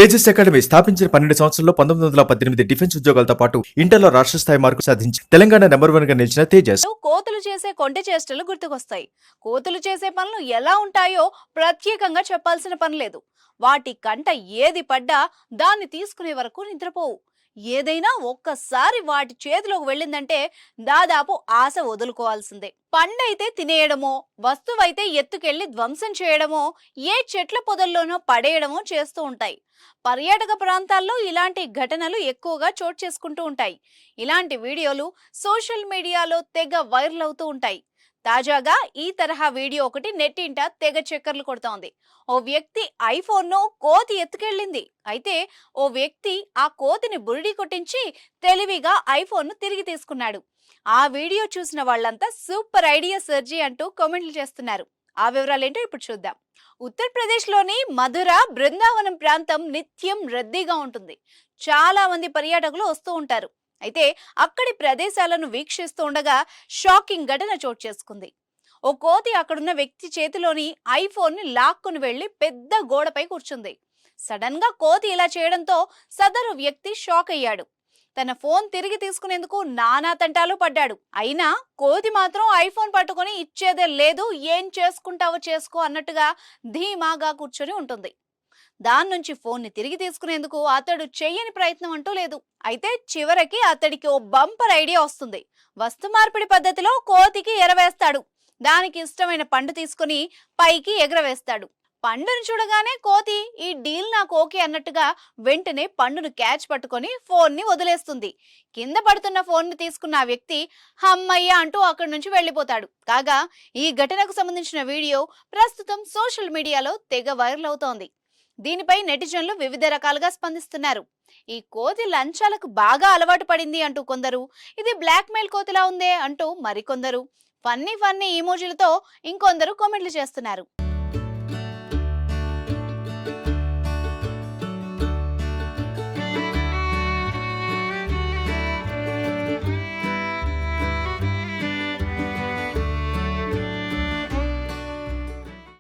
Tejas academy స్థాపించిన 12 సంవత్సరాల్లో 1918 defence ఉద్యోగాలతో పాటు ఇంటర్లో రాష్ట్ర స్థాయి మార్కులు సాధించి తెలంగాణ నెంబర్ 1 గా నిలిచిన తేజస్. కోతులు చేసే కొంటె చేష్టలు గుర్తుకొస్తాయి. కోతులు చేసే పనులు ఎలా ఉంటాయో ప్రత్యేకంగా చెప్పాల్సిన పని లేదు. వాటి కంట ఏది పడ్డా దాన్ని తీసుకునే వరకు నిద్రపోవు. ఏదైనా ఒక్కసారి వాటి చేతిలోకి వెళ్ళిందంటే దాదాపు ఆశ వదులుకోవాల్సిందే. పండైతే తినేయడమో, వస్తువైతే ఎత్తుకెళ్లి ధ్వంసం చేయడమో, ఏ చెట్ల పొదల్లోనో పడేయడమో చేస్తూ ఉంటాయి. పర్యాటక ప్రాంతాల్లో ఇలాంటి ఘటనలు ఎక్కువగా చోటు చేసుకుంటూ ఉంటాయి. ఇలాంటి వీడియోలు సోషల్ మీడియాలో తెగ వైరల్ అవుతూ ఉంటాయి. తాజాగా ఈ తరహా వీడియో ఒకటి నెట్టింట తెగ చక్కర్లు కొడుతోంది. ఓ వ్యక్తి ఐఫోన్ను కోతి ఎత్తుకెళ్ళింది. అయితే ఓ వ్యక్తి ఆ కోతిని బురిడి కొట్టించి తెలివిగా ఐఫోన్ను తిరిగి తీసుకున్నాడు. ఆ వీడియో చూసిన వాళ్ళంతా సూపర్ ఐడియా సర్జీ అంటూ కామెంట్లు చేస్తున్నారు. ఆ వివరాలేంటో ఇప్పుడు చూద్దాం. ఉత్తరప్రదేశ్లోని మధుర బృందావనం ప్రాంతం నిత్యం రద్దీగా ఉంటుంది. చాలా మంది పర్యాటకులు వస్తూ ఉంటారు. అయితే అక్కడి ప్రదేశాలను వీక్షిస్తూ ఉండగా షాకింగ్ ఘటన చోటు చేసుకుంది. ఓ కోతి అక్కడున్న వ్యక్తి చేతిలోని ఐఫోన్ ని లాక్కుని వెళ్లి పెద్ద గోడపై కూర్చుంది. సడన్ గా కోతి ఇలా చేయడంతో సదరు వ్యక్తి షాక్ అయ్యాడు. తన ఫోన్ తిరిగి తీసుకునేందుకు నానా తంటాలు పడ్డాడు. అయినా కోతి మాత్రం ఐఫోన్ పట్టుకుని ఇచ్చేదే లేదు, ఏం చేసుకుంటావో చేసుకో అన్నట్టుగా ధీమాగా కూర్చొని ఉంటుంది. దాని నుంచి ఫోన్ ని తిరిగి తీసుకునేందుకు అతడు చెయ్యని ప్రయత్నం అంటూ లేదు. అయితే చివరికి అతడికి ఓ బంపర్ ఐడియా వస్తుంది. వస్తు మార్పిడి పద్ధతిలో కోతికి ఎరవేస్తాడు. దానికి ఇష్టమైన పండు తీసుకుని పైకి ఎగరవేస్తాడు. పండును చూడగానే కోతి ఈ డీల్ నాకు ఓకే అన్నట్టుగా వెంటనే పండును క్యాచ్ పట్టుకొని ఫోన్ ని వదిలేస్తుంది. కింద పడుతున్న ఫోన్ ని తీసుకున్న ఆ వ్యక్తి హమ్మయ్య అంటూ అక్కడి నుంచి వెళ్లిపోతాడు. కాగా ఈ ఘటనకు సంబంధించిన వీడియో ప్రస్తుతం సోషల్ మీడియాలో తెగ వైరల్ అవుతోంది. దీనిపై నెటిజన్లు వివిధ రకాలుగా స్పందిస్తున్నారు. ఈ కోతి లంచాలకు బాగా అలవాటు పడింది అంటూ కొందరు, ఇది బ్లాక్ మెయిల్ కోతిలా ఉందే అంటూ మరికొందరు, ఫన్నీ ఇమోజీలతో ఇంకొందరు కామెంట్లు చేస్తున్నారు.